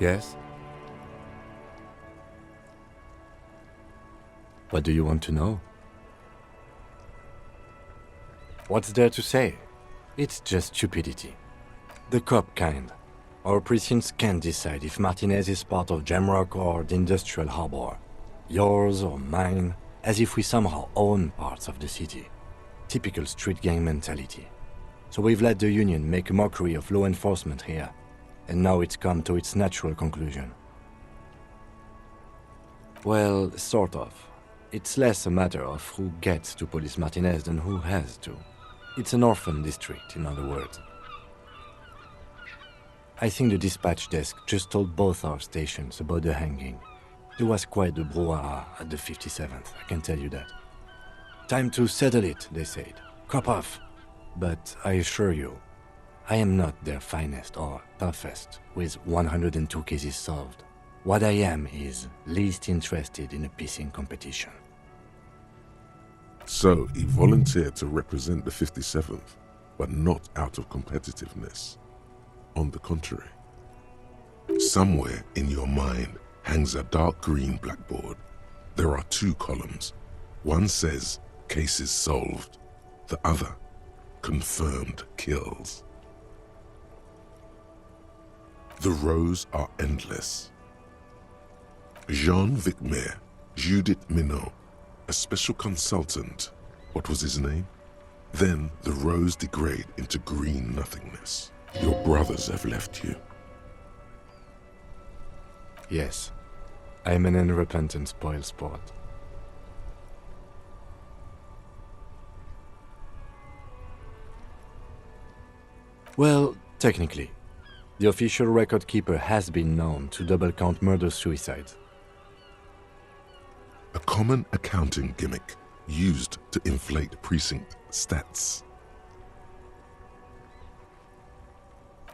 Yes? What do you want to know? What's there to say? It's just stupidity. The cop kind. Our precincts can't decide if Martinez is part of Jamrock or the Industrial Harbor. Yours or mine, as if we somehow own parts of the city. Typical street gang mentality. So we've let the Union make a mockery of law enforcement here, and now it's come to its natural conclusion. Well, sort of. It's less a matter of who gets to police Martinez than who has to. It's an orphan district, in other words. I think the dispatch desk just told both our stations about the hanging. There was quite the brouhaha at the 57th, I can tell you that. Time to settle it, they said. Cop off. But I assure you, I am not their finest or toughest with 102 cases solved. What I am is least interested in a pissing competition. So he volunteered to represent the 57th, but not out of competitiveness. On the contrary. Somewhere in your mind hangs a dark green blackboard. There are two columns. One says, cases solved. The other, confirmed kills. The rows are endless. Jean Vicmer, Judith Minot, a special consultant. What was his name? Then the rows degrade into green nothingness. Your brothers have left you. Yes, I am an unrepentant spoilsport. Well, technically, the official record keeper has been known to double-count murder-suicides. A common accounting gimmick used to inflate precinct stats.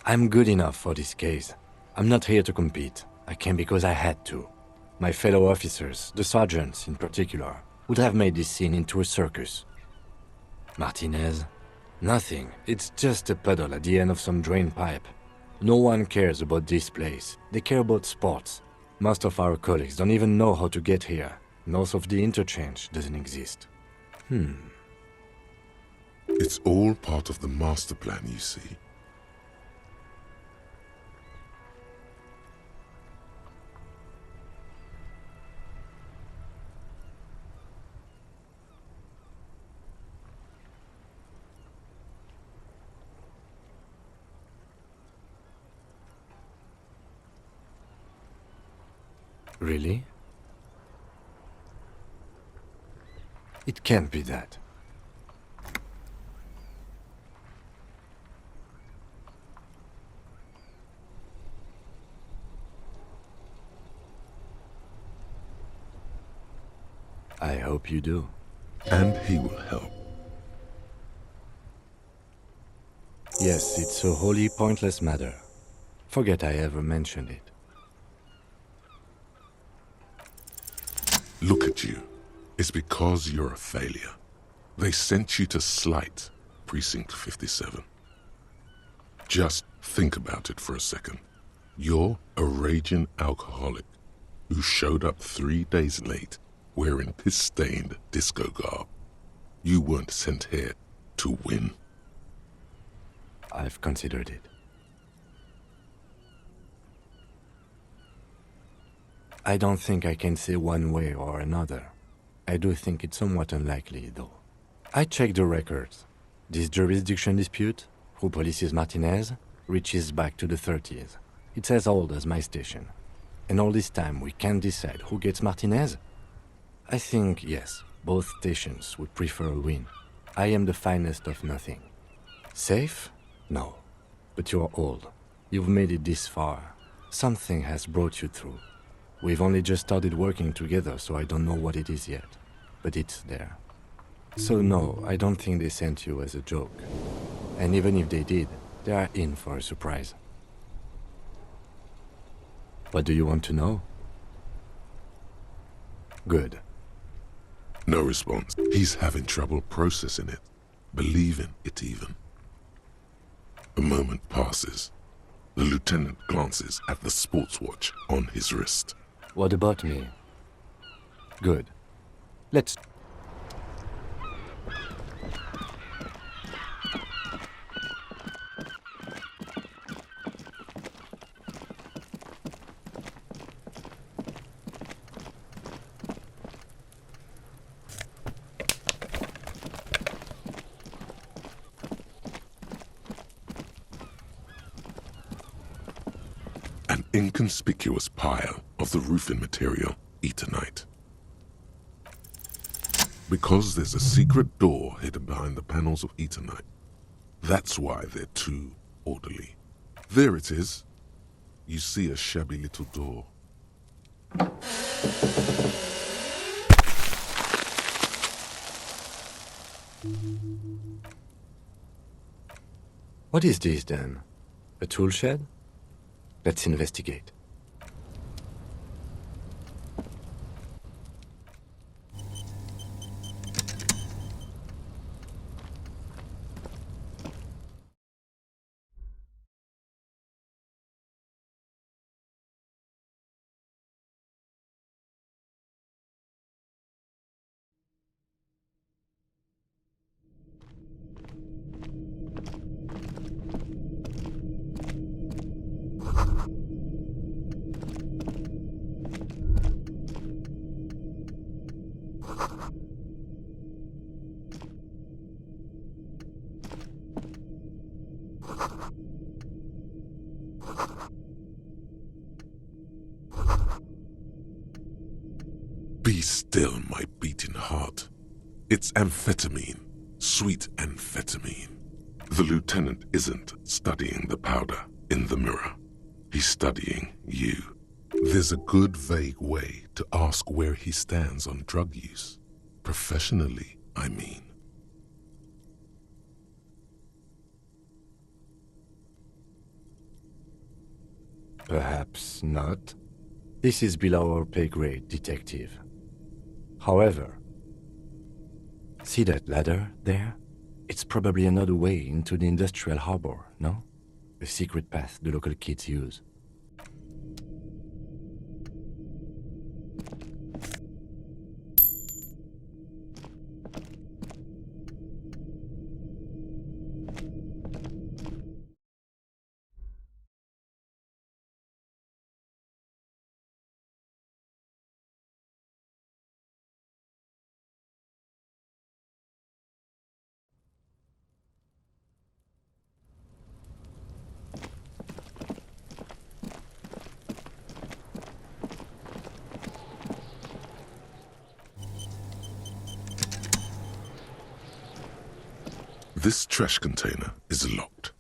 I'm good enough for this case. I'm not here to compete. I came because I had to. My fellow officers, the sergeants in particular, would have made this scene into a circus. Martinez? Nothing. It's just a puddle at the end of some drain pipe. No one cares about this place. They care about sports. Most of our colleagues don't even know how to get here. North of the interchange doesn't exist. It's all part of the master plan, you see. Really? It can't be that. I hope you do. And he will help. Yes, it's a wholly pointless matter. Forget I ever mentioned it. Look at you. It's because you're a failure. They sent you to slight Precinct 57. Just think about it for a second. You're a raging alcoholic who showed up 3 days late wearing piss-stained disco garb. You weren't sent here to win. I've considered it. I don't think I can say one way or another. I do think it's somewhat unlikely, though. I checked the records. This jurisdiction dispute, who polices Martinez, reaches back to the 30s. It's as old as my station. And all this time we can't decide who gets Martinez? I think, yes, both stations would prefer a win. I am the finest of nothing. Safe? No. But you're old. You've made it this far. Something has brought you through. We've only just started working together, so I don't know what it is yet. But it's there. So no, I don't think they sent you as a joke. And even if they did, they are in for a surprise. What do you want to know? Good. No response. He's having trouble processing it, believing it even. A moment passes. The lieutenant glances at the sports watch on his wrist. What about me? Good. Let's... An inconspicuous pile of the roofing material, Eternite. Because there's a secret door hidden behind the panels of Eternite. That's why they're too orderly. There it is. You see a shabby little door. What is this then? A tool shed? Let's investigate. Be still, my beating heart. It's amphetamine, sweet amphetamine. The lieutenant isn't studying the powder in the mirror. He's studying you. There's a good vague way to ask where he stands on drug use. Professionally, I mean. Perhaps not. This is below our pay grade, detective. However, see that ladder there? It's probably another way into the industrial harbor, no? A secret path the local kids use. This trash container is locked.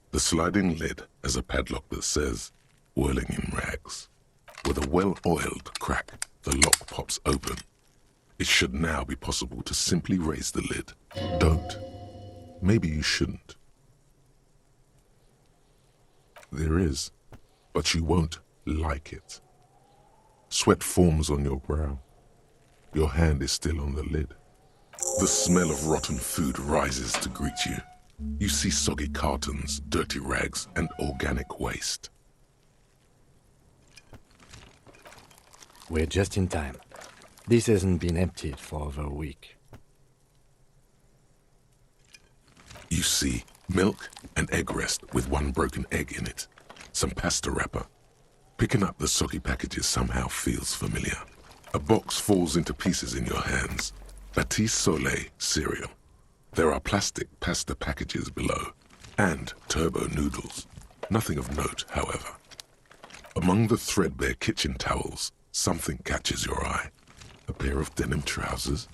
The sliding lid has a padlock that says, "Whirling in rags." With a well-oiled crack, the lock pops open. It should now be possible to simply raise the lid. Don't. Maybe you shouldn't. There is, but you won't like it. Sweat forms on your brow. Your hand is still on the lid. The smell of rotten food rises to greet you. You see soggy cartons, dirty rags, and organic waste. We're just in time. This hasn't been emptied for over a week. You see milk and egg rest with one broken egg in it. Some pasta wrapper. Picking up the soggy packages somehow feels familiar. A box falls into pieces in your hands. Batiste Soleil cereal. There are plastic pasta packages below, and turbo noodles. Nothing of note, however. Among the threadbare kitchen towels, something catches your eye. A pair of denim trousers.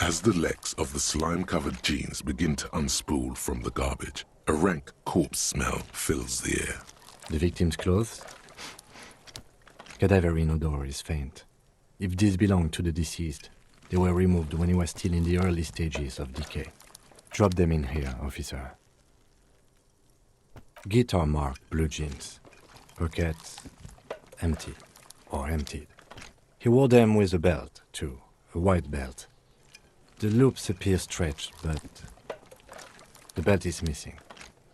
As the legs of the slime-covered jeans begin to unspool from the garbage, a rank corpse smell fills the air. The victim's clothes? Cadaverine odor is faint. If these belong to the deceased, they were removed when he was still in the early stages of decay. Drop them in here, officer. Guitar marked blue jeans. Pockets empty or emptied. He wore them with a belt, too. A white belt. The loops appear stretched, but the belt is missing.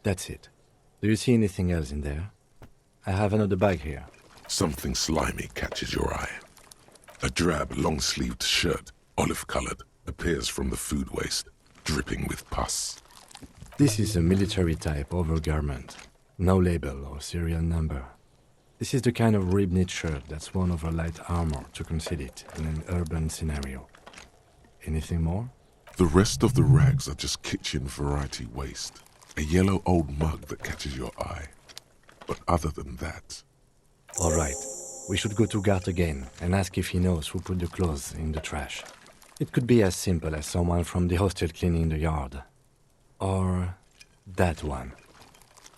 That's it. Do you see anything else in there? I have another bag here. Something slimy catches your eye. A drab, long-sleeved shirt, olive-colored, appears from the food waste, dripping with pus. This is a military-type overgarment. No label or serial number. This is the kind of rib-knit shirt that's worn over light armor to conceal it in an urban scenario. Anything more? The rest of the rags are just kitchen variety waste. A yellow old mug that catches your eye. But other than that... All right. We should go to Gart again and ask if he knows who put the clothes in the trash. It could be as simple as someone from the hostel cleaning the yard. Or that one.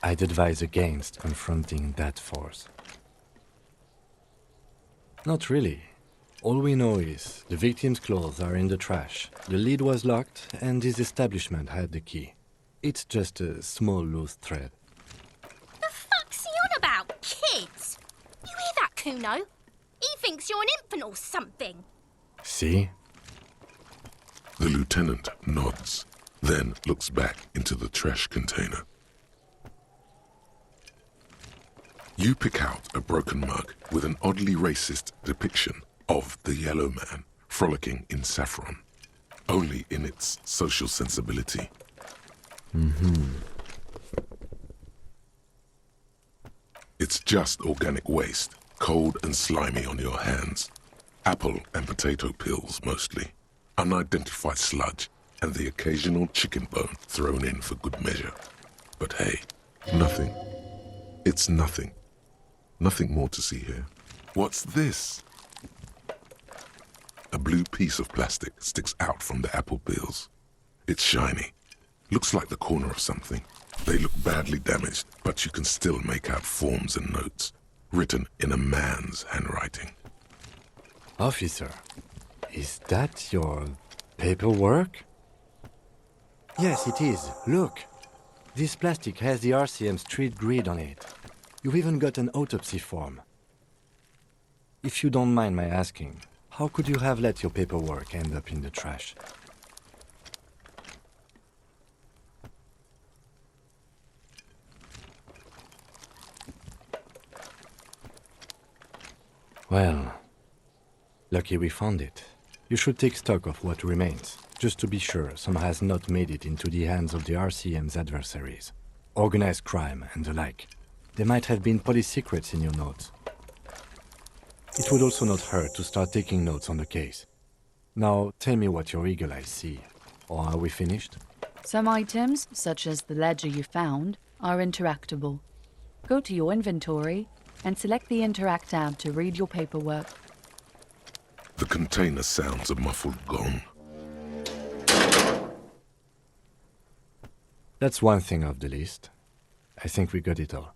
I'd advise against confronting that force. Not really. All we know is the victim's clothes are in the trash, the lid was locked, and this establishment had the key. It's just a small loose thread. The fuck's he on about, kids? You hear that, Kuno? He thinks you're an infant or something. See? The lieutenant nods, then looks back into the trash container. You pick out a broken mug with an oddly racist depiction of the yellow man frolicking in saffron, only in its social sensibility. It's just organic waste, cold and slimy on your hands. Apple and potato peels mostly, unidentified sludge, and the occasional chicken bone thrown in for good measure. But hey, nothing. It's nothing. Nothing more to see here. What's this? A blue piece of plastic sticks out from the apple peels. It's shiny. Looks like the corner of something. They look badly damaged, but you can still make out forms and notes, written in a man's handwriting. Officer, is that your paperwork? Yes, it is. Look. This plastic has the RCM street grid on it. You've even got an autopsy form. If you don't mind my asking, how could you have let your paperwork end up in the trash? Well, lucky we found it. You should take stock of what remains, just to be sure some has not made it into the hands of the RCM's adversaries. Organized crime and the like. There might have been police secrets in your notes. It would also not hurt to start taking notes on the case. Now, tell me what your eagle eyes see. Or are we finished? Some items, such as the ledger you found, are interactable. Go to your inventory and select the Interact tab to read your paperwork. The container sounds a muffled gong. That's one thing off the list. I think we got it all.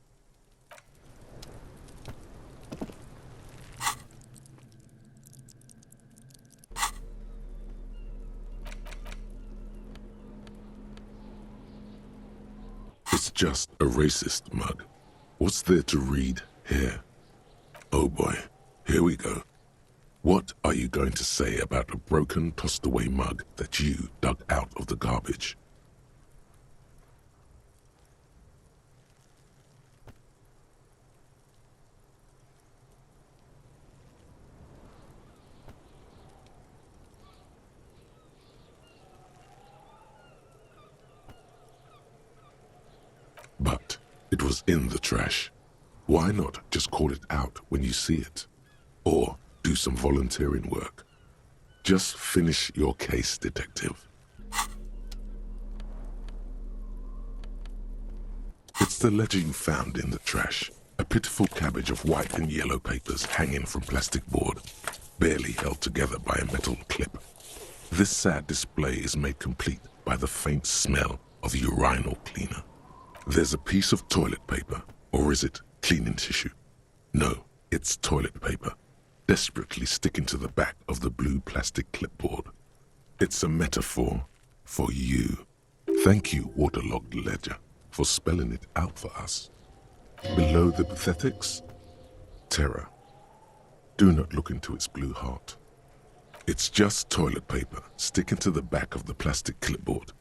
It's just a racist mug. What's there to read here? Oh boy, here we go. What are you going to say about a broken, tossed-away mug that you dug out of the garbage? But it was in the trash. Why not just call it out when you see it? Or do some volunteering work. Just finish your case, detective. It's the ledger you found in the trash. A pitiful cabbage of white and yellow papers hanging from plastic board, barely held together by a metal clip. This sad display is made complete by the faint smell of urinal cleaner. There's a piece of toilet paper, or is it cleaning tissue? No, it's toilet paper, desperately sticking to the back of the blue plastic clipboard. It's a metaphor for you. Thank you, waterlogged ledger, for spelling it out for us. Below the pathetics, terror. Do not look into its blue heart. It's just toilet paper sticking to the back of the plastic clipboard.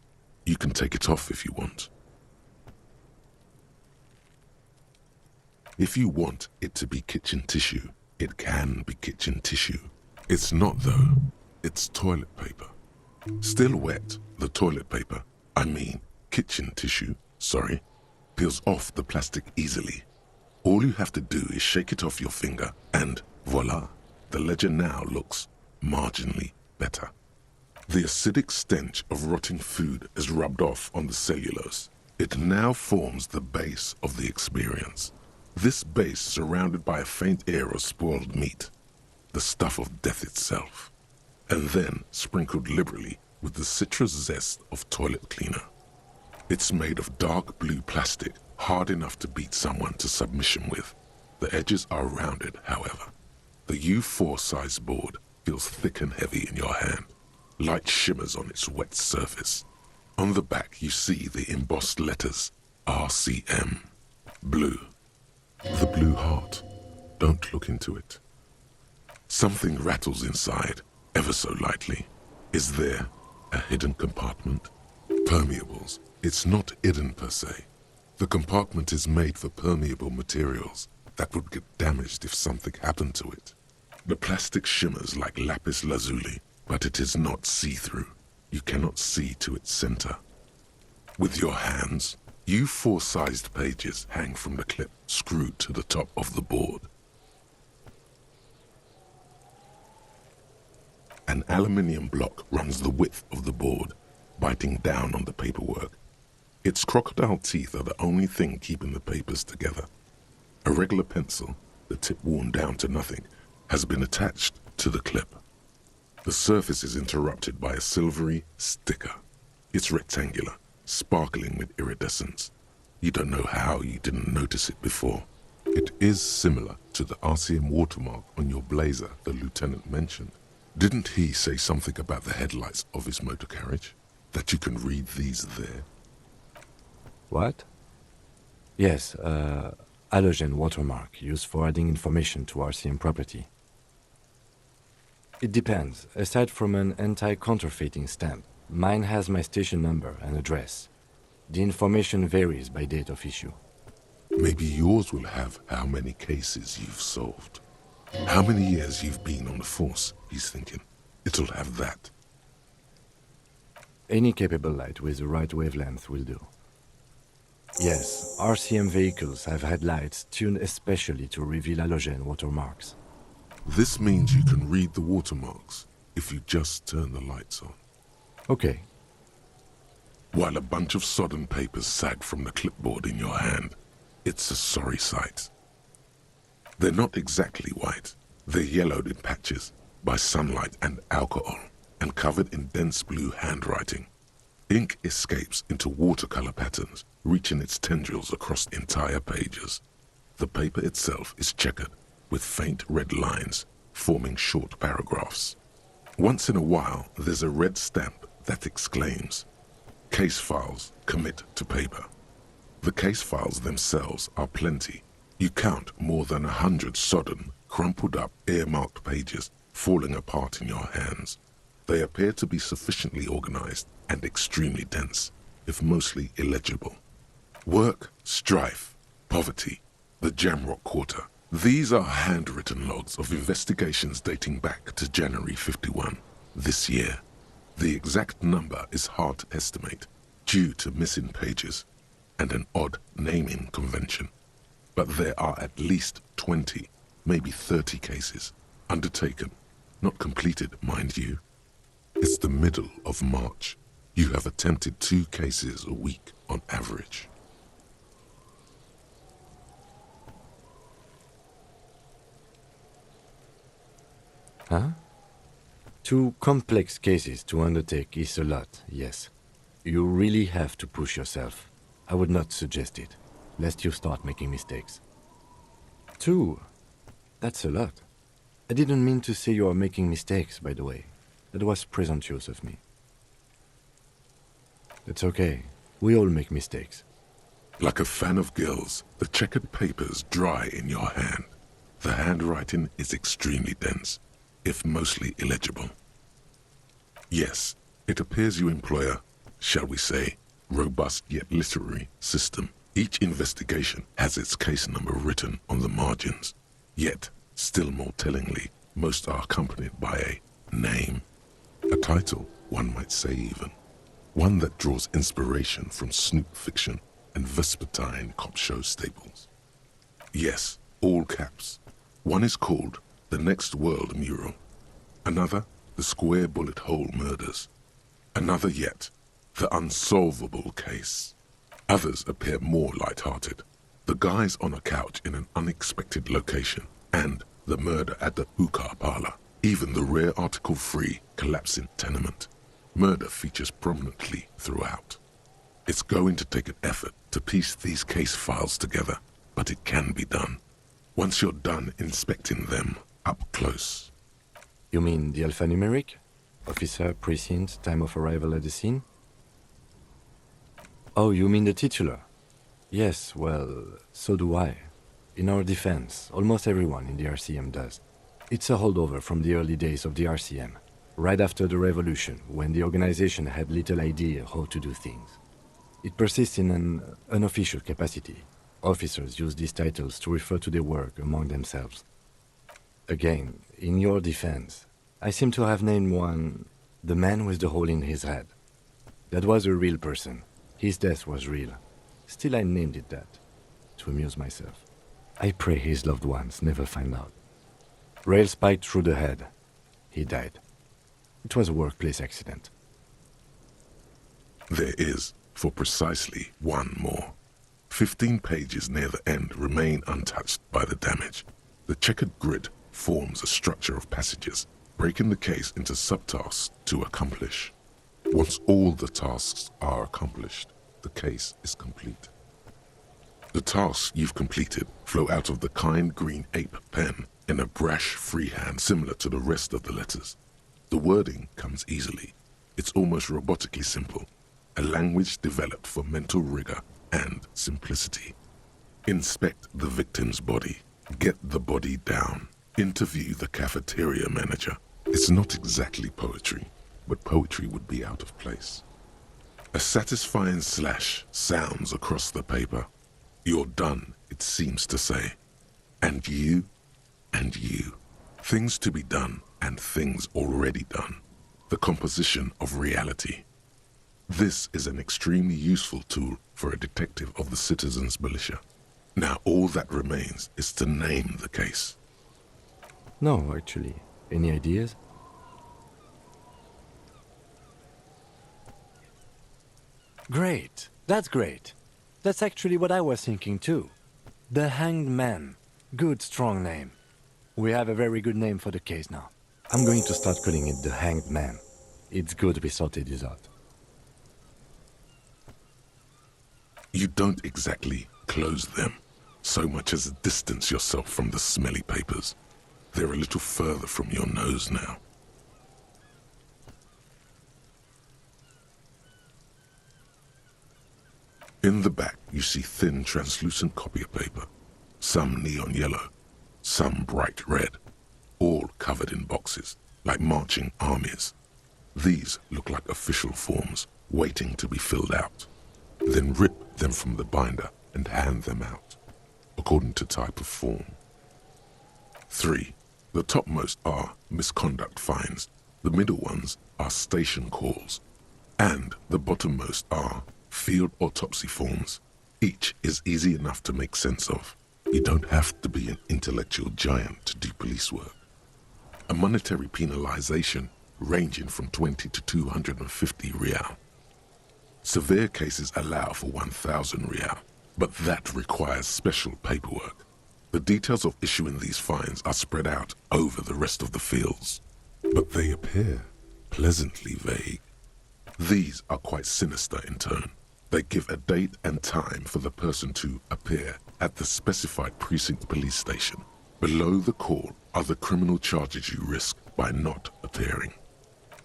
You can take it off if you want. If you want it to be kitchen tissue, it can be kitchen tissue. It's not though. It's toilet paper. Still wet, the toilet paper, kitchen tissue, peels off the plastic easily. All you have to do is shake it off your finger and voila, the ledger now looks marginally better. The acidic stench of rotting food is rubbed off on the cellulose. It now forms the base of the experience. This base surrounded by a faint air of spoiled meat, the stuff of death itself, and then sprinkled liberally with the citrus zest of toilet cleaner. It's made of dark blue plastic, hard enough to beat someone to submission with. The edges are rounded, however. The U4 size board feels thick and heavy in your hand. Light shimmers on its wet surface. On the back you see the embossed letters, RCM, blue. The blue heart. Don't look into it. Something rattles inside, ever so lightly. Is there a hidden compartment? Permeables. It's not hidden per se. The compartment is made for permeable materials that would get damaged if something happened to it. The plastic shimmers like lapis lazuli, but it is not see-through. You cannot see to its center. With your hands, U4-sized pages hang from the clip screwed to the top of the board. An aluminium block runs the width of the board, biting down on the paperwork. Its crocodile teeth are the only thing keeping the papers together. A regular pencil, the tip worn down to nothing, has been attached to the clip. The surface is interrupted by a silvery sticker. It's rectangular, sparkling with iridescence. You don't know how you didn't notice it before. It is similar to the RCM watermark on your blazer the lieutenant mentioned. Didn't he say something about the headlights of his motor carriage? That you can read these there? What? Yes, halogen watermark used for adding information to RCM property. It depends. Aside from an anti-counterfeiting stamp, mine has my station number and address. The information varies by date of issue. Maybe yours will have how many cases you've solved. How many years you've been on the force, he's thinking. It'll have that. Any capable light with the right wavelength will do. Yes, RCM vehicles have had lights tuned especially to reveal halogen watermarks. This means you can read the watermarks if you just turn the lights on. Okay. While a bunch of sodden papers sag from the clipboard in your hand, it's a sorry sight. They're not exactly white. They're yellowed in patches by sunlight and alcohol, and covered in dense blue handwriting. Ink escapes into watercolor patterns, reaching its tendrils across entire pages. The paper itself is checkered, with faint red lines forming short paragraphs. Once in a while, there's a red stamp that exclaims, "Case files commit to paper." The case files themselves are plenty. You count more than 100 sodden, crumpled up, earmarked pages falling apart in your hands. They appear to be sufficiently organized and extremely dense, if mostly illegible. Work, strife, poverty, the Jamrock Quarter. These are handwritten logs of investigations dating back to January 51, this year. The exact number is hard to estimate, due to missing pages and an odd naming convention. But there are at least 20, maybe 30 cases, undertaken, not completed, mind you. It's the middle of March. You have attempted 2 cases a week on average. Huh? 2 complex cases to undertake is a lot, yes. You really have to push yourself. I would not suggest it, lest you start making mistakes. 2? That's a lot. I didn't mean to say you are making mistakes, by the way. That was presumptuous of me. It's okay. We all make mistakes. Like a fan of gills, the checkered papers dry in your hand. The handwriting is extremely dense, if mostly illegible. Yes, it appears you employ a, shall we say, robust yet literary system Each investigation has its case number written on the margins, yet, still more tellingly, most are accompanied by a name, a title, one might say even, one that draws inspiration from snoop fiction and vespertine cop show staples. Yes, all caps. One is called The Next World Mural, another The Square Bullet Hole Murders, another yet The Unsolvable Case. Others appear more light-hearted. The Guys on a Couch in an Unexpected Location, and The Murder at the Hookah Parlor. Even the rare article-free Collapsing Tenement. Murder features prominently throughout. It's going to take an effort to piece these case files together, but it can be done. Once you're done inspecting them up close. You mean the alphanumeric? Officer, precinct, time of arrival at the scene? Oh, you mean the titular? Yes, well, so do I. In our defense, almost everyone in the RCM does. It's a holdover from the early days of the RCM, right after the revolution, when the organization had little idea how to do things. It persists in an unofficial capacity. Officers use these titles to refer to their work among themselves. Again, in your defense, I seem to have named one the man with the hole in his head. That was a real person. His death was real. Still, I named it that, to amuse myself. I pray his loved ones never find out. Rail spiked through the head. He died. It was a workplace accident. There is, for precisely one more. 15 pages near the end remain untouched by the damage. The checkered grid forms a structure of passages, breaking the case into subtasks to accomplish. Once all the tasks are accomplished, the case is complete. The tasks you've completed flow out of the kind green ape pen in a brash freehand similar to the rest of the letters. The wording comes easily. It's almost robotically simple, a language developed for mental rigor and simplicity. Inspect the victim's body. Get the body down. Interview the cafeteria manager. It's not exactly poetry, but poetry would be out of place. A satisfying slash sounds across the paper. You're done, it seems to say. And you, and you. Things to be done and things already done. The composition of reality. This is an extremely useful tool for a detective of the citizens' militia. Now all that remains is to name the case. No, actually. Any ideas? Great. That's great. That's actually what I was thinking too. The Hanged Man. Good, strong name. We have a very good name for the case now. I'm going to start calling it the Hanged Man. It's good we sorted this out. You don't exactly close them, so much as distance yourself from the smelly papers. They're a little further from your nose now. In the back, you see thin, translucent copy paper. Some neon yellow, some bright red, all covered in boxes, like marching armies. These look like official forms, waiting to be filled out. Then rip them from the binder and hand them out, according to type of form. 3. The topmost are misconduct fines, the middle ones are station calls, and the bottommost are field autopsy forms. Each is easy enough to make sense of. You don't have to be an intellectual giant to do police work. A monetary penalization ranging from 20 to 250 real. Severe cases allow for 1,000 real, but that requires special paperwork. The details of issuing these fines are spread out over the rest of the fields, but they appear pleasantly vague. These are quite sinister in turn. They give a date and time for the person to appear at the specified precinct police station. Below the call are the criminal charges you risk by not appearing.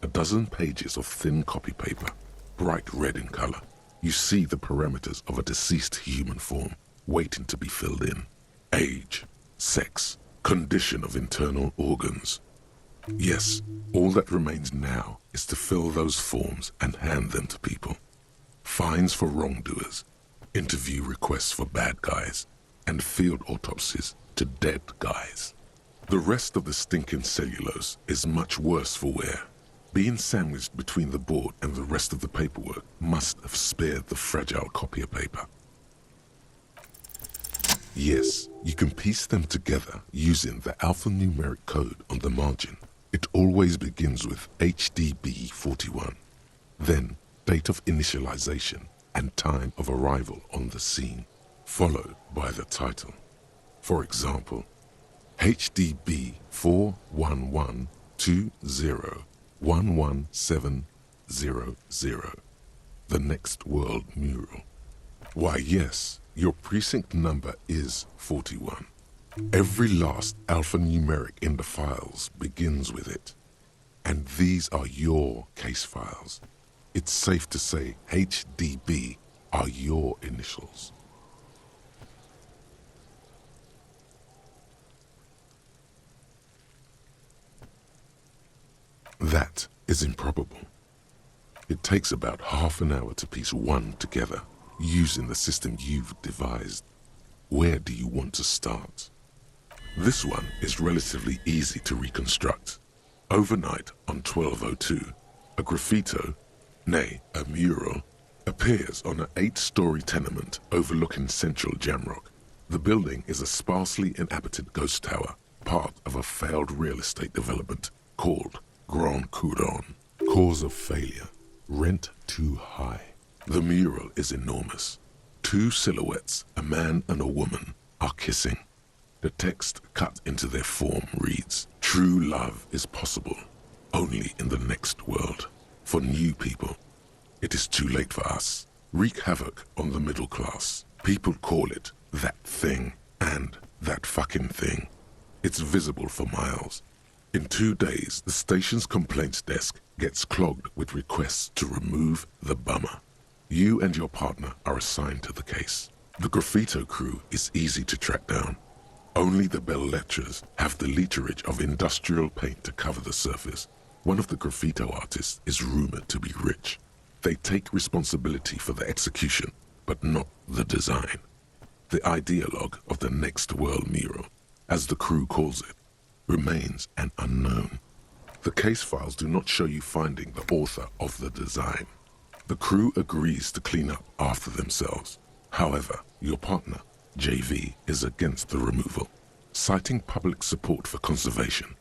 A dozen pages of thin copy paper, bright red in color. You see the parameters of a deceased human form waiting to be filled in. Age, sex, condition of internal organs. Yes, all that remains now is to fill those forms and hand them to people. Fines for wrongdoers. interview requests for bad guys, and field autopsies to dead guys. The rest of the stinking cellulose is much worse for wear. Being sandwiched between the board and the rest of the paperwork must have spared the fragile copier paper. Yes, you can piece them together using the alphanumeric code on the margin. It always begins with HDB 41, then date of initialization and time of arrival on the scene, followed by the title. For example, HDB 41120111700, the Next World Mural. Why yes, your precinct number is 41. Every last alphanumeric in the files begins with it. And these are your case files. It's safe to say HDB are your initials. That is improbable. It takes about half an hour to piece one together using the system you've devised. Where do you want to start? This one is relatively easy to reconstruct. Overnight on 1202, a graffito, nay, a mural, appears on an 8-story tenement overlooking central Jamrock. The building is a sparsely inhabited ghost tower, part of a failed real estate development called Grand Couronne. Cause of failure: rent too high. The mural is enormous. 2 silhouettes, a man and a woman, are kissing. The text cut into their form reads, "True love is possible, only in the next world. For new people, it is too late for us. Wreak havoc on the middle class. People call it that thing and that fucking thing. It's visible for miles. In 2 days, the station's complaints desk gets clogged with requests to remove the bummer. You and your partner are assigned to the case. The graffito crew is easy to track down. Only the belles-lettres have the literage of industrial paint to cover the surface. One of the graffito artists is rumored to be rich. They take responsibility for the execution, but not the design. The ideologue of the Next World Mural, as the crew calls it, remains an unknown. The case files do not show you finding the author of the design. The crew agrees to clean up after themselves. However, your partner, JV, is against the removal, citing public support for conservation.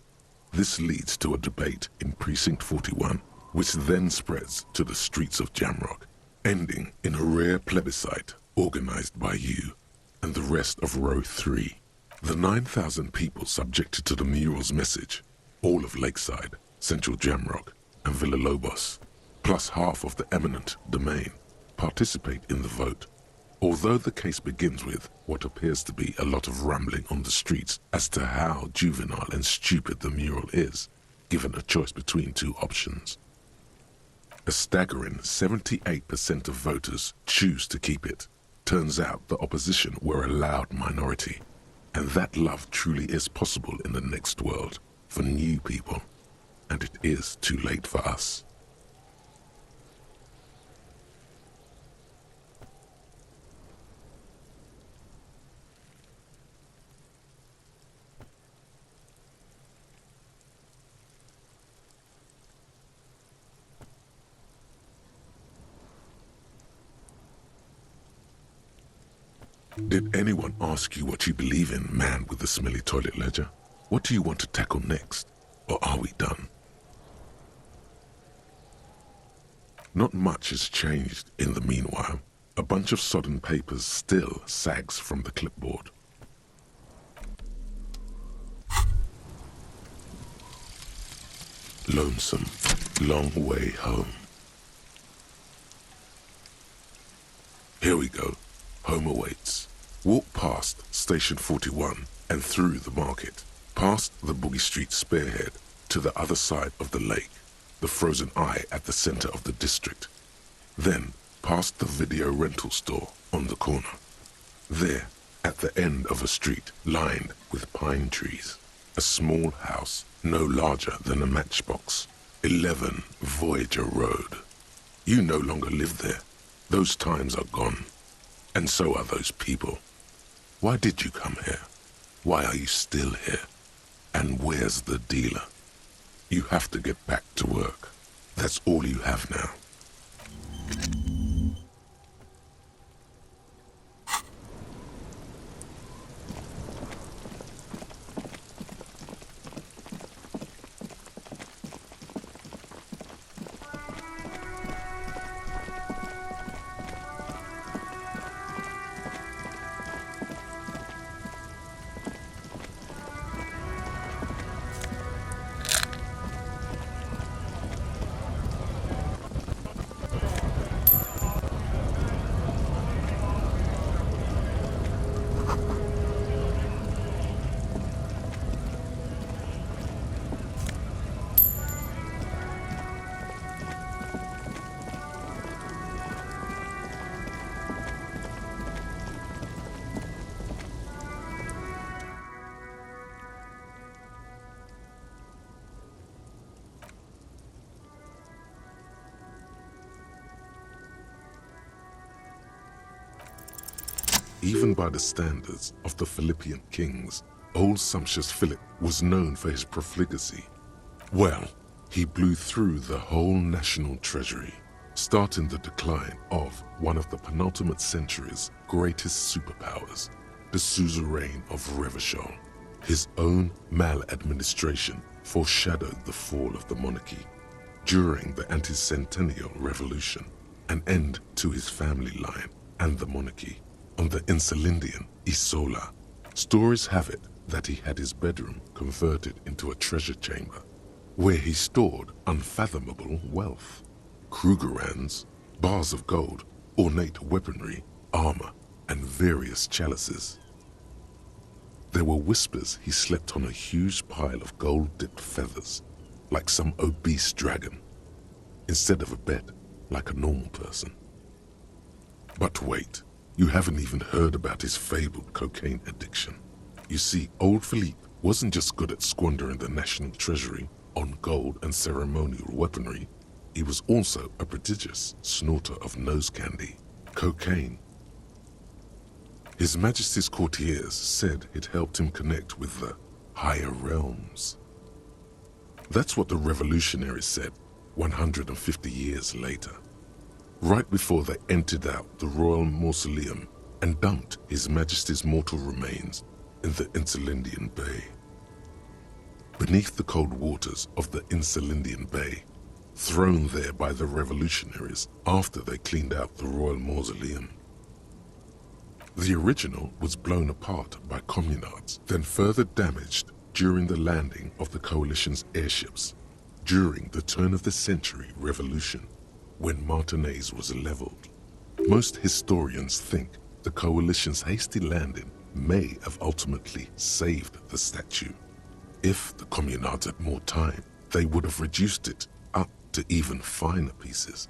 This leads to a debate in Precinct 41, which then spreads to the streets of Jamrock, ending in a rare plebiscite organized by you and the rest of Row 3. The 9,000 people subjected to the mural's message, all of Lakeside, Central Jamrock, and Villalobos, plus half of the eminent domain, participate in the vote. Although the case begins with what appears to be a lot of rambling on the streets as to how juvenile and stupid the mural is, given a choice between 2 options. A staggering 78% of voters choose to keep it. Turns out the opposition were a loud minority, and that love truly is possible in the next world for new people, and it is too late for us. Did anyone ask you what you believe in, man with the smelly toilet ledger? What do you want to tackle next? Or are we done? Not much has changed in the meanwhile. A bunch of sodden papers still sags from the clipboard. Lonesome, long way home. Here we go. Home awaits. Walk past Station 41 and through the market, past the Boogie Street spearhead to the other side of the lake, the frozen eye at the center of the district. Then past the video rental store on the corner. There, at the end of a street lined with pine trees, a small house no larger than a matchbox. 11 Voyager Road. You no longer live there. Those times are gone. And so are those people. Why did you come here? Why are you still here? And where's the dealer? You have to get back to work. That's all you have now. Even by the standards of the Philippian kings, old sumptuous Philip was known for his profligacy. Well, he blew through the whole national treasury, starting the decline of one of the penultimate century's greatest superpowers, the suzerain of Revachol. His own maladministration foreshadowed the fall of the monarchy. During the anti-centennial revolution, an end to his family line and the monarchy. On the Insulindian Isola, stories have it that he had his bedroom converted into a treasure chamber, where he stored unfathomable wealth. Krugerrands, bars of gold, ornate weaponry, armor, and various chalices. There were whispers he slept on a huge pile of gold-dipped feathers, like some obese dragon, instead of a bed, like a normal person. But wait. You haven't even heard about his fabled cocaine addiction. You see, old Philippe wasn't just good at squandering the national treasury on gold and ceremonial weaponry, he was also a prodigious snorter of nose candy, cocaine. His Majesty's courtiers said it helped him connect with the higher realms. That's what the revolutionaries said 150 years later. Right before they emptied out the royal mausoleum and dumped His Majesty's mortal remains in the Insulindian Bay. Beneath the cold waters of the Insulindian Bay, thrown there by the revolutionaries after they cleaned out the royal mausoleum. The original was blown apart by communards, then further damaged during the landing of the coalition's airships during the turn of the century revolution, when Martinez was leveled. Most historians think the coalition's hasty landing may have ultimately saved the statue. If the communards had more time, they would have reduced it up to even finer pieces.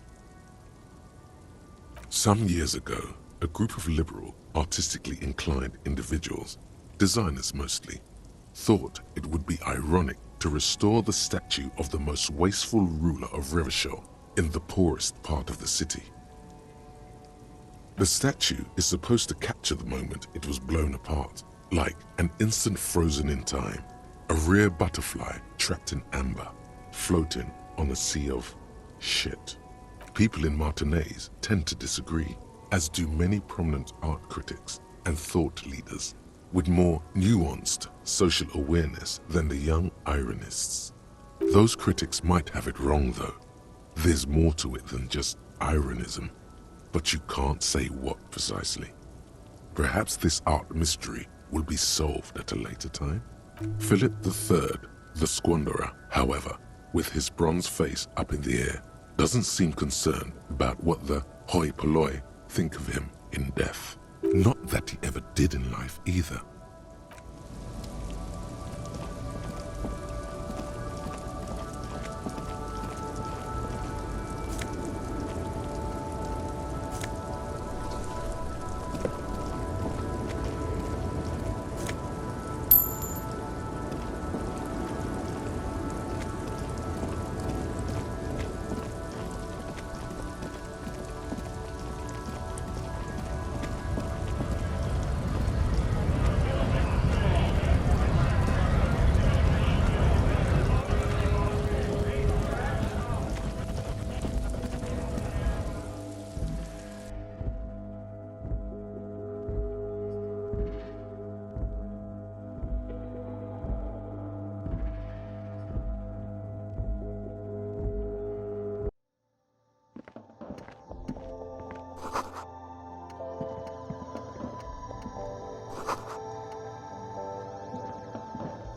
Some years ago, a group of liberal, artistically inclined individuals, designers mostly, thought it would be ironic to restore the statue of the most wasteful ruler of Revachol in the poorest part of the city. The statue is supposed to capture the moment it was blown apart, like an instant frozen in time, a rare butterfly trapped in amber, floating on a sea of shit. People in Martinez tend to disagree, as do many prominent art critics and thought leaders with more nuanced social awareness than the young ironists. Those critics might have it wrong though. There's more to it than just ironism, but you can't say what precisely. Perhaps this art mystery will be solved at a later time. Philip III, the squanderer, however, with his bronze face up in the air, doesn't seem concerned about what the hoi polloi think of him in death. Not that he ever did in life either.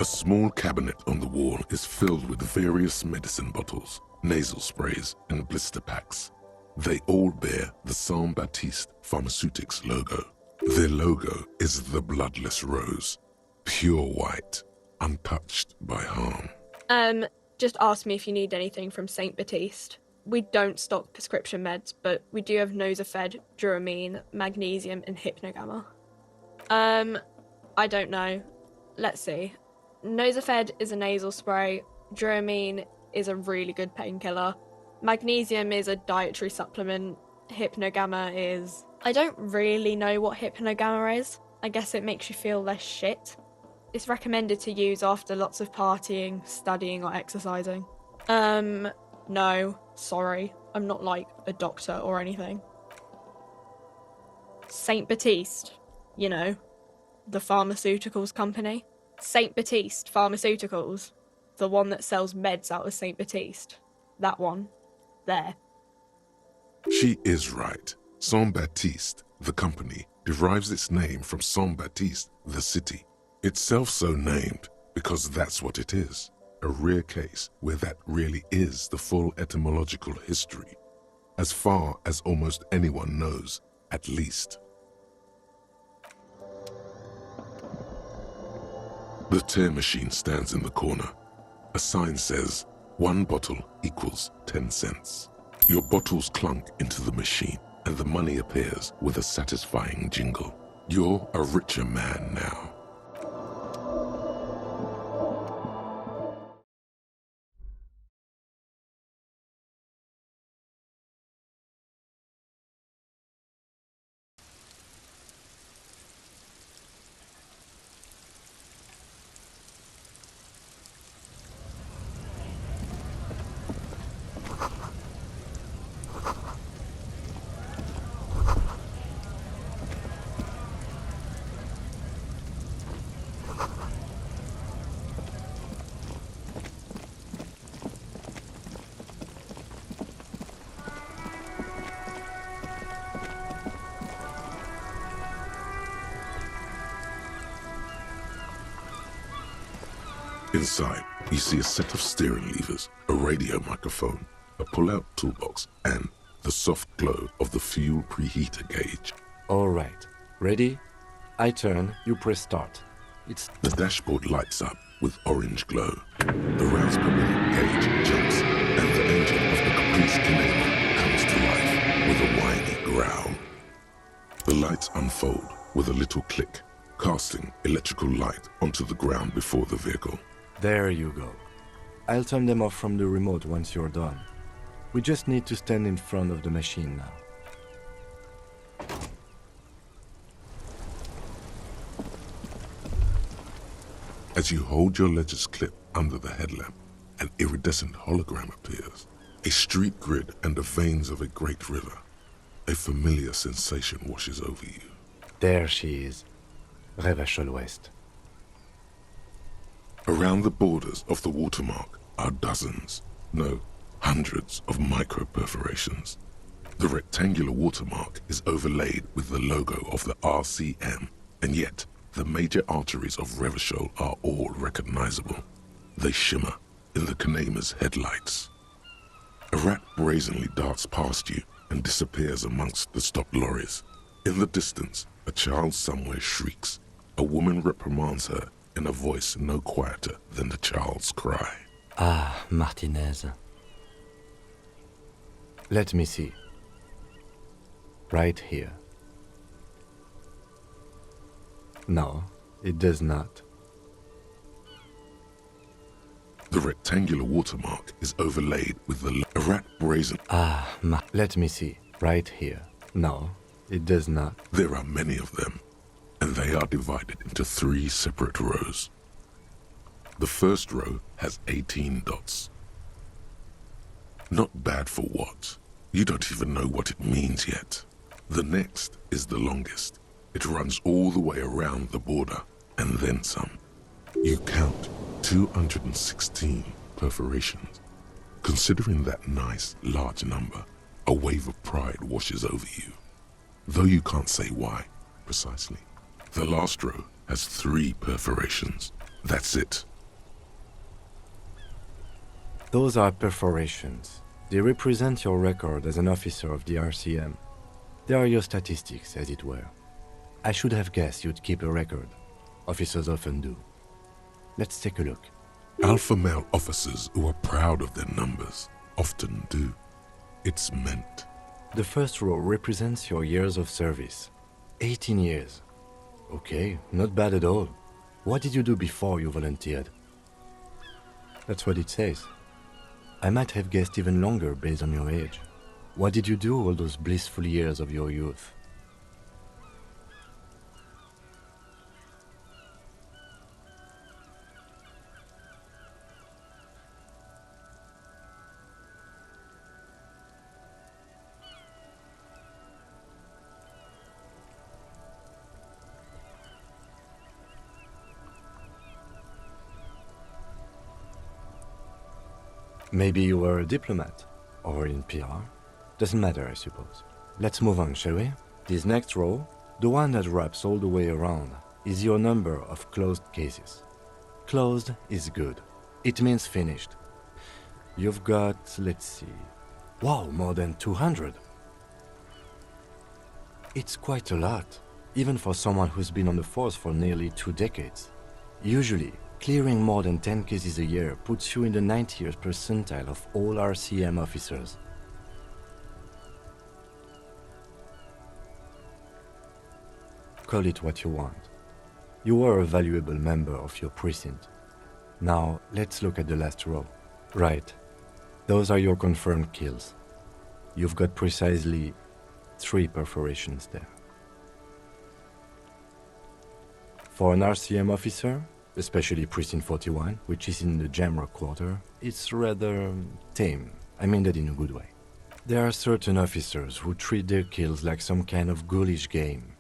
A small cabinet on the wall is filled with various medicine bottles, nasal sprays, and blister packs. They all bear the Saint Baptiste Pharmaceutics logo. Their logo is the bloodless rose, pure white, untouched by harm. Just ask me if you need anything from Saint Baptiste. We don't stock prescription meds, but we do have Nosafed, Duramine, Magnesium, and Hypnogamma. I don't know. Let's see. Nosafed is a nasal spray. Duramine is a really good painkiller. Magnesium is a dietary supplement. Hypnogamma is... I don't really know what Hypnogamma is. I guess it makes you feel less shit. It's recommended to use after lots of partying, studying, or exercising. No, sorry. I'm not like a doctor or anything. Saint Baptiste, you know, the pharmaceuticals company. Saint Baptiste Pharmaceuticals, the one that sells meds out of Saint Baptiste. That one. There. She is right. Saint Baptiste, the company, derives its name from Saint Baptiste, the city. Itself so named because that's what it is. A rare case where that really is the full etymological history. As far as almost anyone knows, at least. The tear machine stands in the corner. A sign says, 1 bottle equals 10 cents. Your bottles clunk into the machine, and the money appears with a satisfying jingle. You're a richer man now. Inside, you see a set of steering levers, a radio microphone, a pull-out toolbox, and the soft glow of the fuel preheater gauge. All right. Ready? I turn, you press start. The dashboard lights up with orange glow. The rounds per minute gauge jumps, and the engine of the Caprice enable comes to life with a whiny growl. The lights unfold with a little click, casting electrical light onto the ground before the vehicle. There you go. I'll turn them off from the remote once you're done. We just need to stand in front of the machine now. As you hold your ledger's clip under the headlamp, an iridescent hologram appears. A street grid and the veins of a great river. A familiar sensation washes over you. There she is. Revachol West. Around the borders of the watermark are dozens, no, hundreds of micro-perforations. The rectangular watermark is overlaid with the logo of the RCM, and yet the major arteries of Revachol are all recognizable. They shimmer in the Kanema's headlights. A rat brazenly darts past you and disappears amongst the stopped lorries. In the distance, a child somewhere shrieks. A woman reprimands her in a voice no quieter than the child's cry. Ah, Martinez. Let me see. Right here. No, it does not. The rectangular watermark is overlaid with the rat brazen. Ah, let me see. Right here. No, it does not. There are many of them, and they are divided into 3 separate rows. The first row has 18 dots. Not bad for what? You don't even know what it means yet. The next is the longest. It runs all the way around the border, and then some. You count 216 perforations. Considering that nice, large number, a wave of pride washes over you. Though you can't say why, precisely. The last row has 3 perforations. That's it. Those are perforations. They represent your record as an officer of the RCM. They are your statistics, as it were. I should have guessed you'd keep a record. Officers often do. Let's take a look. Alpha male officers who are proud of their numbers often do. It's meant. The first row represents your years of service. 18 years. Okay, not bad at all. What did you do before you volunteered? That's what it says. I might have guessed even longer based on your age. What did you do all those blissful years of your youth? Maybe you were a diplomat, or in PR. Doesn't matter, I suppose. Let's move on, shall we? This next row, the one that wraps all the way around, is your number of closed cases. Closed is good. It means finished. You've got, let's see... Wow, more than 200! It's quite a lot, even for someone who's been on the force for nearly 2 decades. Usually, clearing more than 10 cases a year puts you in the 90th percentile of all RCM officers. Call it what you want. You are a valuable member of your precinct. Now, let's look at the last row. Right. Those are your confirmed kills. You've got precisely 3 perforations there. For an RCM officer, especially Precinct 41, which is in the Jamrock quarter, it's rather tame. I mean that in a good way. There are certain officers who treat their kills like some kind of ghoulish game.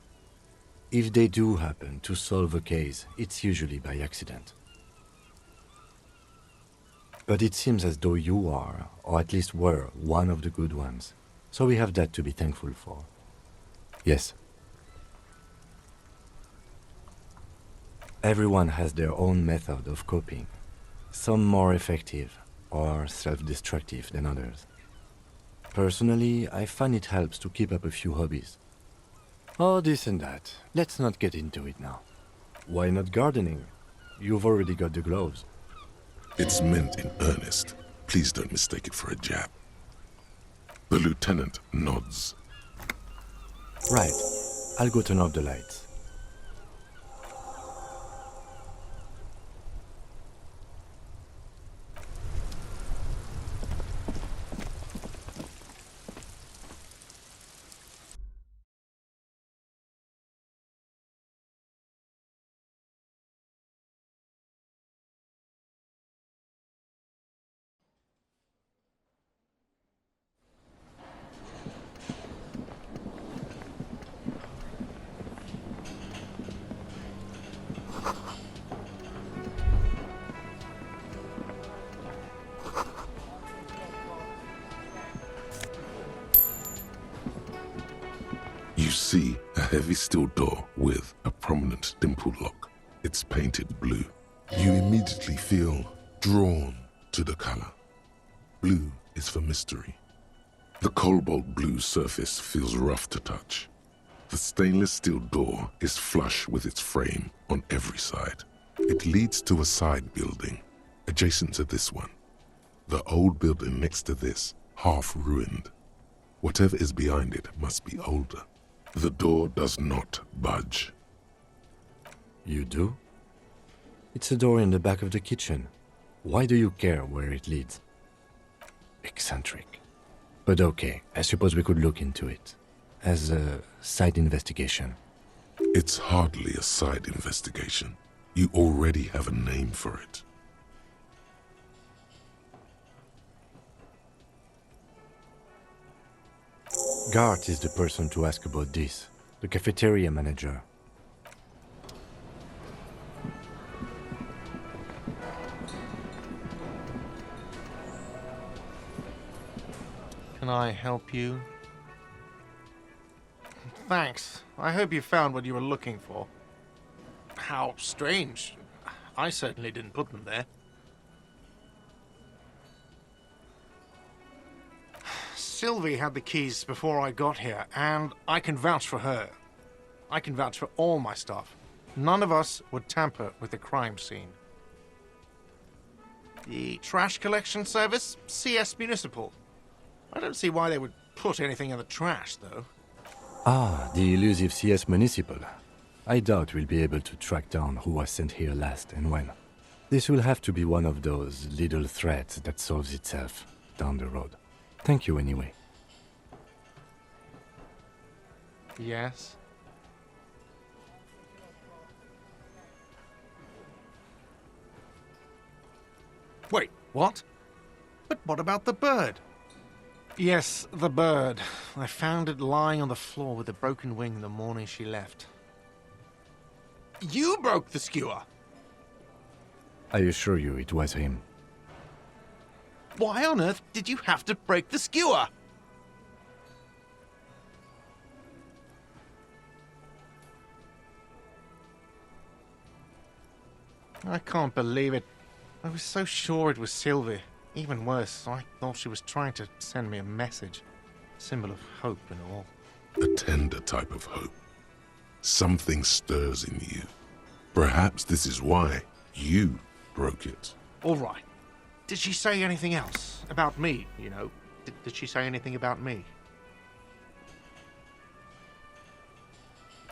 If they do happen to solve a case, it's usually by accident. But it seems as though you are, or at least were, one of the good ones. So we have that to be thankful for. Yes. Everyone has their own method of coping, some more effective or self-destructive than others. Personally, I find it helps to keep up a few hobbies. Oh, this and that. Let's not get into it now. Why not gardening? You've already got the gloves. It's meant in earnest. Please don't mistake it for a jab. The lieutenant nods. Right. I'll go turn off the lights. You see a heavy steel door with a prominent dimpled lock. It's painted blue. You immediately feel drawn to the color. Blue is for mystery. The cobalt blue surface feels rough to touch. The stainless steel door is flush with its frame on every side. It leads to a side building, adjacent to this one. The old building next to this, half ruined. Whatever is behind it must be older. The door does not budge. You do? It's a door in the back of the kitchen. Why do you care where it leads? Eccentric. But okay, I suppose we could look into it. As a side investigation. It's hardly a side investigation. You already have a name for it. Gart is the person to ask about this. The cafeteria manager. Can I help you? Thanks. I hope you found what you were looking for. How strange. I certainly didn't put them there. Sylvie had the keys before I got here, and I can vouch for her. I can vouch for all my stuff. None of us would tamper with the crime scene. The trash collection service? CS Municipal. I don't see why they would put anything in the trash, though. Ah, the elusive CS Municipal. I doubt we'll be able to track down who was sent here last and when. This will have to be one of those little threats that solves itself down the road. Thank you anyway. Yes? Wait, what? But what about the bird? Yes, the bird. I found it lying on the floor with a broken wing the morning she left. You broke the skewer! I assure you it was him. Why on earth did you have to break the skewer? I can't believe it. I was so sure it was Sylvie. Even worse, I thought she was trying to send me a message. Symbol of hope and all. A tender type of hope. Something stirs in you. Perhaps this is why you broke it. All right. Did she say anything else? About me, you know? Did she say anything about me?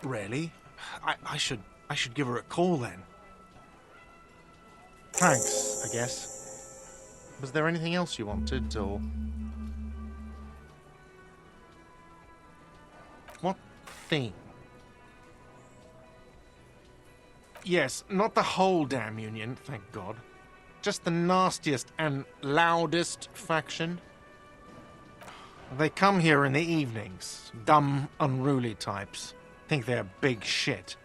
Really? I should give her a call then. Thanks, I guess. Was there anything else you wanted, or... What thing? Yes, not the whole damn Union, thank God. Just the nastiest and loudest faction. They come here in the evenings. Dumb, unruly types. Think they're big shit.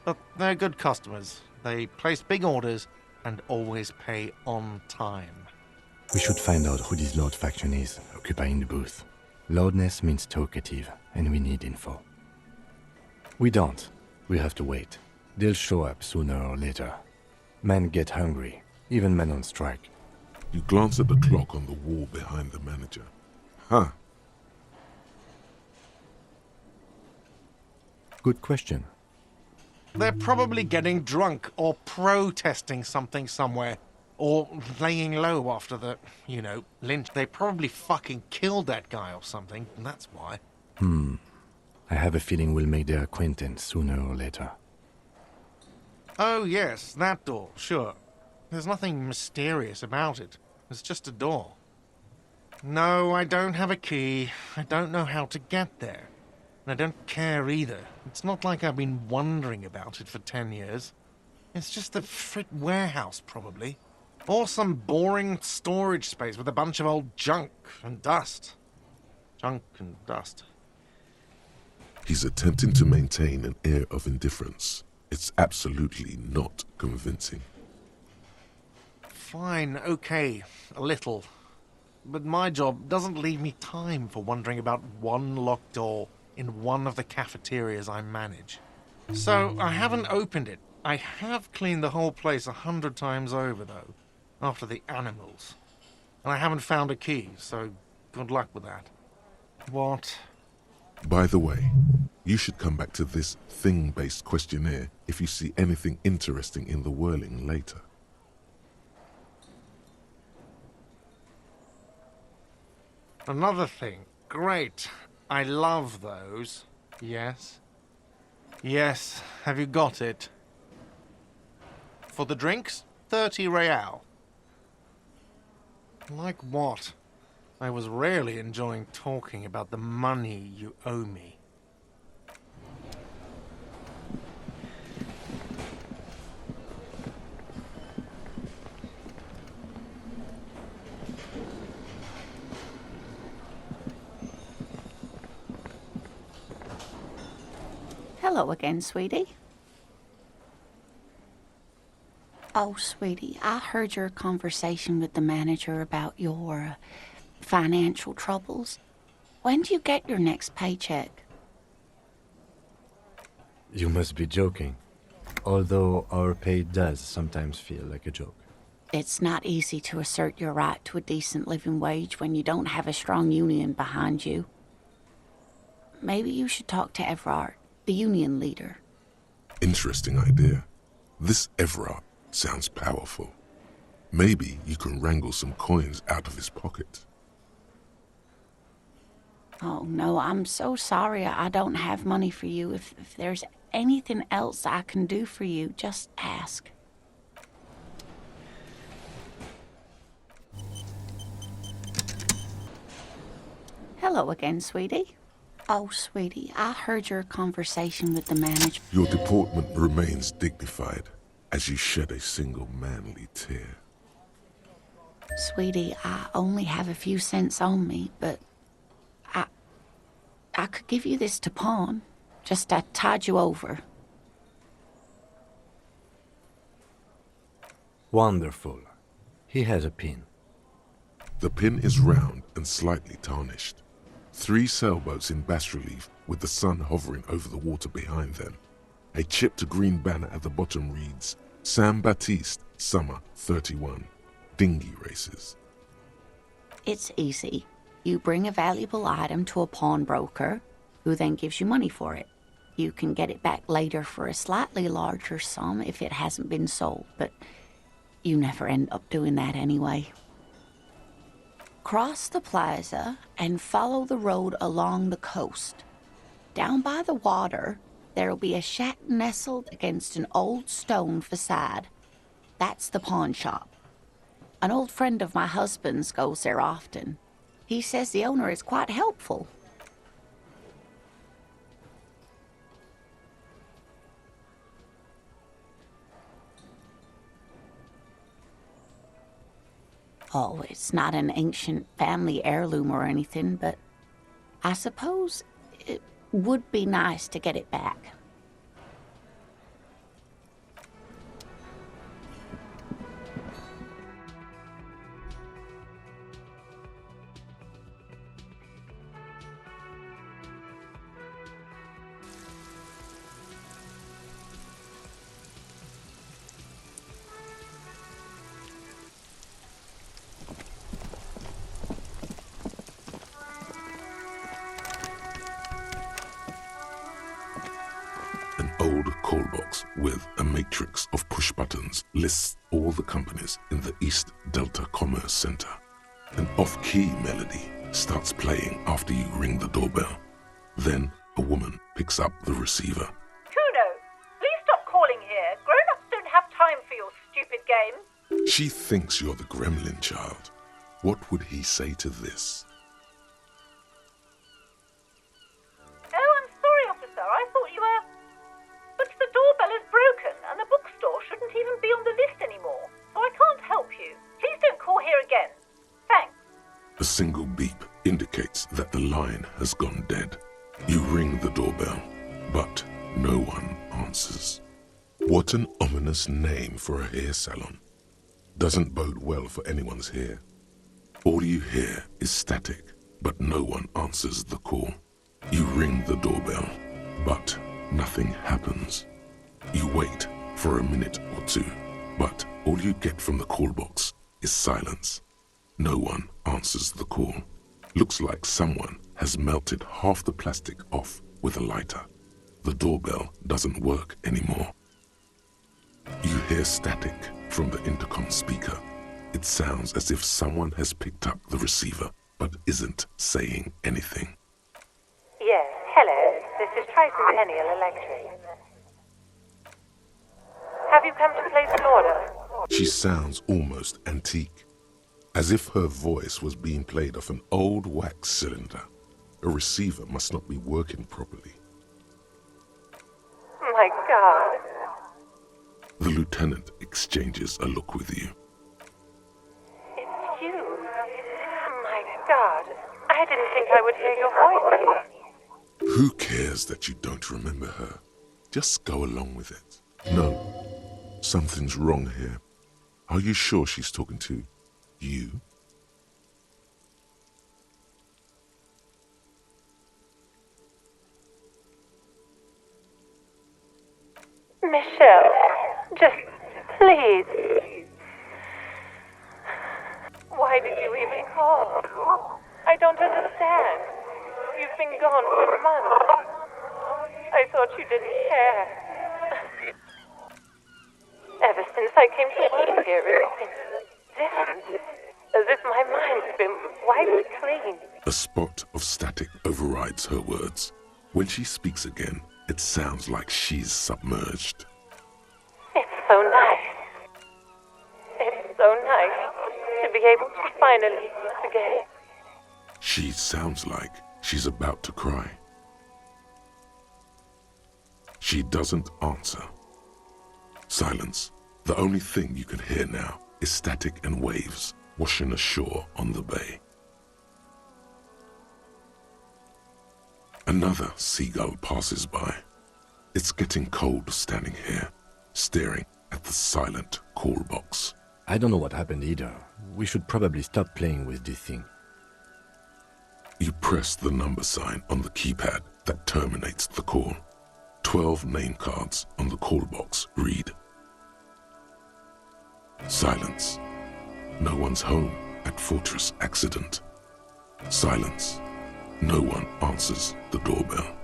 But they're good customers. They place big orders and always pay on time. We should find out who this Lord faction is, occupying the booth. Loudness means talkative, and we need info. We don't. We have to wait. They'll show up sooner or later. Men get hungry, even men on strike. You glance at the clock on the wall behind the manager. Huh. Good question. They're probably getting drunk or protesting something somewhere. Or laying low after the, lynch. They probably fucking killed that guy or something, and that's why. I have a feeling we'll make their acquaintance sooner or later. Oh yes, that door, sure. There's nothing mysterious about it. It's just a door. No, I don't have a key. I don't know how to get there. And I don't care either. It's not like I've been wondering about it for 10 years. It's just a frit warehouse, probably. Or some boring storage space with a bunch of old junk and dust. Junk and dust. He's attempting to maintain an air of indifference. It's absolutely not convincing. Fine, okay, a little. But my job doesn't leave me time for wondering about one locked door in one of the cafeterias I manage. So I haven't opened it. I have cleaned the whole place 100 times over, though, after the animals. And I haven't found a key, so good luck with that. What? By the way, you should come back to this thing-based questionnaire if you see anything interesting in the whirling later. Another thing. Great. I love those. Yes? Yes. Have you got it? For the drinks, 30 real. Like what? I was rarely enjoying talking about the money you owe me. Hello again, sweetie. Oh, sweetie, I heard your conversation with the manager about your financial troubles. When do you get your next paycheck? You must be joking. Although our pay does sometimes feel like a joke. It's not easy to assert your right to a decent living wage when you don't have a strong union behind you. Maybe you should talk to Everard, the union leader. Interesting idea. This Everard sounds powerful. Maybe you can wrangle some coins out of his pocket. Oh, no, I'm so sorry I don't have money for you. If there's anything else I can do for you, just ask. Hello again, sweetie. Oh, sweetie, I heard your conversation with the manager. Your deportment remains dignified as you shed a single manly tear. Sweetie, I only have a few cents on me, but I could give you this to pawn. Just to tide you over. Wonderful. He has a pin. The pin is round and slightly tarnished. 3 sailboats in bas-relief with the sun hovering over the water behind them. A chipped green banner at the bottom reads, San Baptiste, Summer 31, Dinghy Races. It's easy. You bring a valuable item to a pawnbroker, who then gives you money for it. You can get it back later for a slightly larger sum if it hasn't been sold, but you never end up doing that anyway. Cross the plaza and follow the road along the coast. Down by the water, there'll be a shack nestled against an old stone facade. That's the pawn shop. An old friend of my husband's goes there often. He says the owner is quite helpful. Oh, it's not an ancient family heirloom or anything, but I suppose it would be nice to get it back. An old call box with a matrix of push buttons lists all the companies in the East Delta Commerce Center. An off-key melody starts playing after you ring the doorbell. Then a woman picks up the receiver. Kuno, please stop calling here. Grown-ups don't have time for your stupid game. She thinks you're the gremlin child. What would he say to this? Oh, I'm sorry, officer. I thought you were... But the doorbell is broken, and the bookstore shouldn't even be on the list anymore, so I can't help you. Please don't call here again. Thanks. A single beep indicates that the line has gone dead. You ring the doorbell, but no one answers. What an ominous name for a hair salon. Doesn't bode well for anyone's hair. All you hear is static, but no one answers the call. You ring the doorbell, but nothing happens. You wait for a minute or two, but all you get from the call box is silence. No one answers the call. Looks like someone has melted half the plastic off with a lighter. The doorbell doesn't work anymore. You hear static from the intercom speaker. It sounds as if someone has picked up the receiver but isn't saying anything. Yes, hello. This is Triton Peniel Electric. Have you come to place an order? She sounds almost antique, as if her voice was being played off an old wax cylinder. A receiver must not be working properly. My God. The lieutenant exchanges a look with you. It's you. My God. I didn't think I would hear your voice. Who cares that you don't remember her? Just go along with it. No, something's wrong here. Are you sure she's talking to you? Michelle, just please. Why did you even call? I don't understand. You've been gone for months. I thought you didn't care. Ever since I came to work here, it's been different. As if my mind's been wiped clean. A spot of static overrides her words. When she speaks again, it sounds like she's submerged. It's so nice. It's so nice to be able to finally meet again. She sounds like she's about to cry. She doesn't answer. Silence. The only thing you can hear now is static and waves washing ashore on the bay. Another seagull passes by. It's getting cold standing here, staring at the silent call box. I don't know what happened either. We should probably stop playing with this thing. You press the number sign on the keypad that terminates the call. 12 name cards on the call box read. Silence. No one's home at Fortress Accident. Silence. No one answers the doorbell.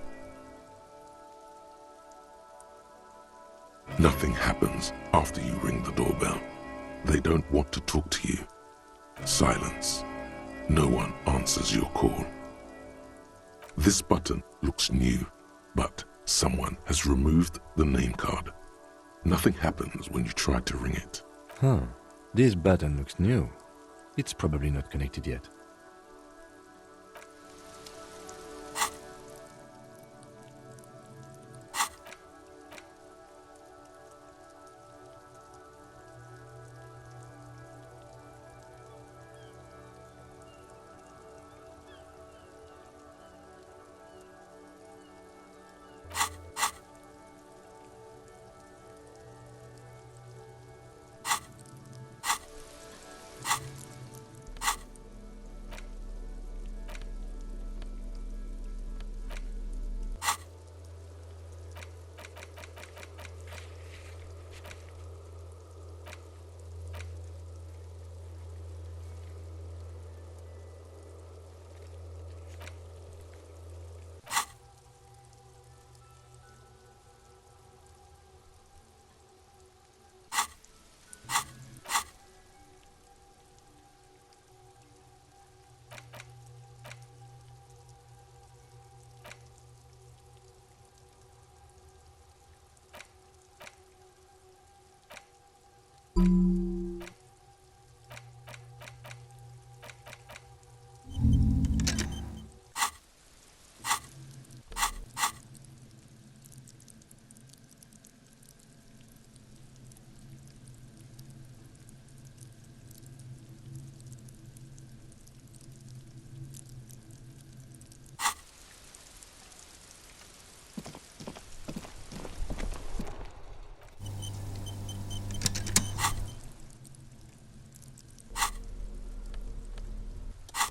Nothing happens after you ring the doorbell. They don't want to talk to you. Silence. No one answers your call. This button looks new, but someone has removed the name card. Nothing happens when you try to ring it. Huh. This button looks new. It's probably not connected yet.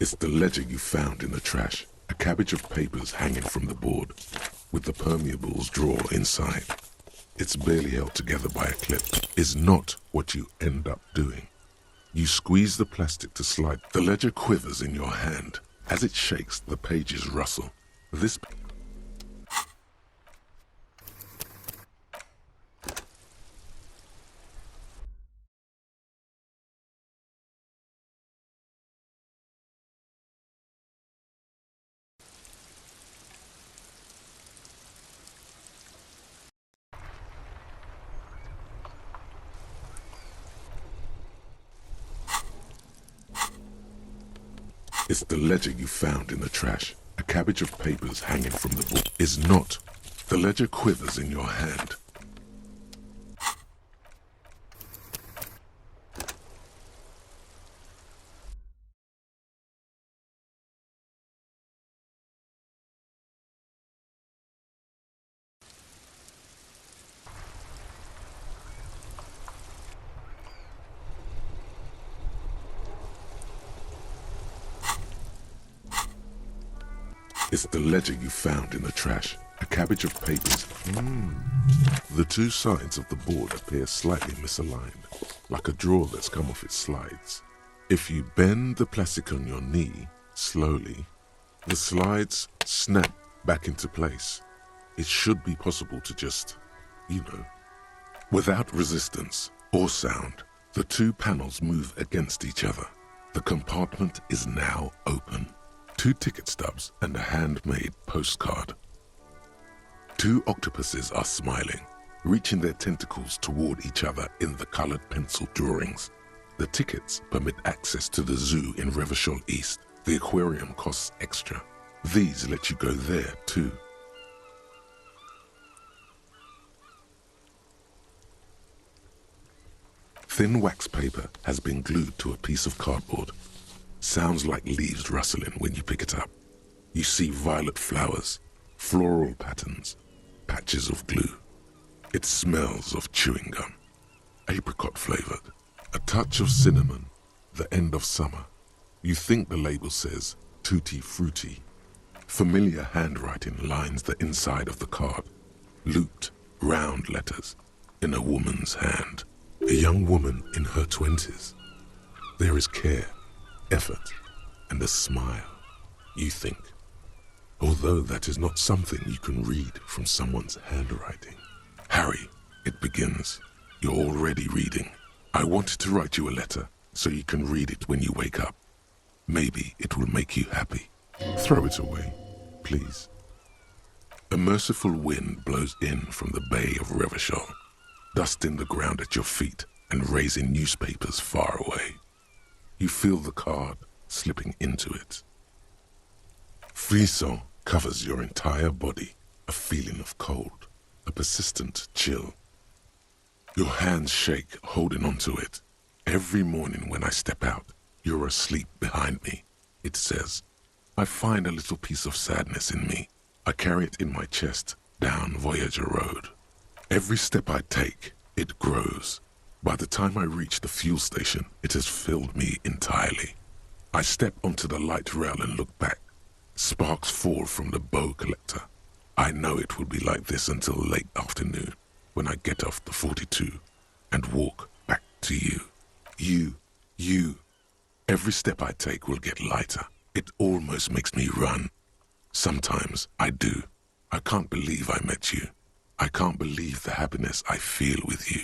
It's the ledger you found in the trash, a cabbage of papers hanging from the board, with the permeables drawer inside. It's barely held together by a clip. Is not what you end up doing. You squeeze the plastic to slide. The ledger quivers in your hand. As it shakes, the pages rustle. This It's the ledger you found in the trash, a cabbage of papers hanging from the board. Is not. The ledger quivers in your hand. It's the ledger you found in the trash, a cabbage of papers. The two sides of the board appear slightly misaligned, like a drawer that's come off its slides. If you bend the plastic on your knee slowly, the slides snap back into place. It should be possible to just, without resistance or sound, the two panels move against each other. The compartment is now open. 2 ticket stubs and a handmade postcard. 2 octopuses are smiling, reaching their tentacles toward each other in the colored pencil drawings. The tickets permit access to the zoo in Revachol East. The aquarium costs extra. These let you go there too. Thin wax paper has been glued to a piece of cardboard. Sounds like leaves rustling when you pick it up. You see violet flowers, floral patterns, patches of glue. It smells of chewing gum, apricot flavored, a touch of cinnamon, the end of summer. You think the label says tutti frutti. Familiar handwriting lines the inside of the card, looped, round letters in a woman's hand. A young woman in her 20s. There is care, effort, and a smile, you think. Although that is not something you can read from someone's handwriting. Harry, it begins. You're already reading. I wanted to write you a letter so you can read it when you wake up. Maybe it will make you happy. Throw it away, please. A merciful wind blows in from the bay of Revachol, dusting the ground at your feet and raising newspapers far away. You feel the card slipping into it. Frisson covers your entire body, a feeling of cold, a persistent chill. Your hands shake holding onto it. Every morning when I step out, you're asleep behind me, it says. I find a little piece of sadness in me. I carry it in my chest down Voyager Road. Every step I take, it grows. By the time I reach the fuel station, it has filled me entirely. I step onto the light rail and look back. Sparks fall from the bow collector. I know it will be like this until late afternoon, when I get off the 42 and walk back to you. You. Every step I take will get lighter. It almost makes me run. Sometimes I do. I can't believe I met you. I can't believe the happiness I feel with you.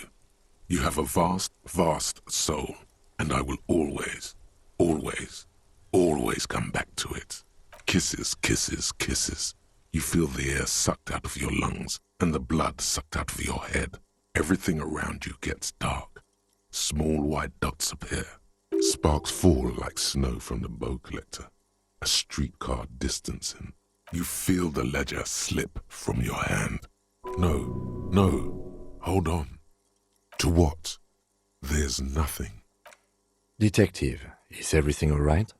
You have a vast, vast soul, and I will always, always, always come back to it. Kisses, kisses, kisses. You feel the air sucked out of your lungs and the blood sucked out of your head. Everything around you gets dark. Small white dots appear. Sparks fall like snow from the bow collector. A streetcar distancing. You feel the ledger slip from your hand. No, hold on. To what? There's nothing. Detective, is everything all right?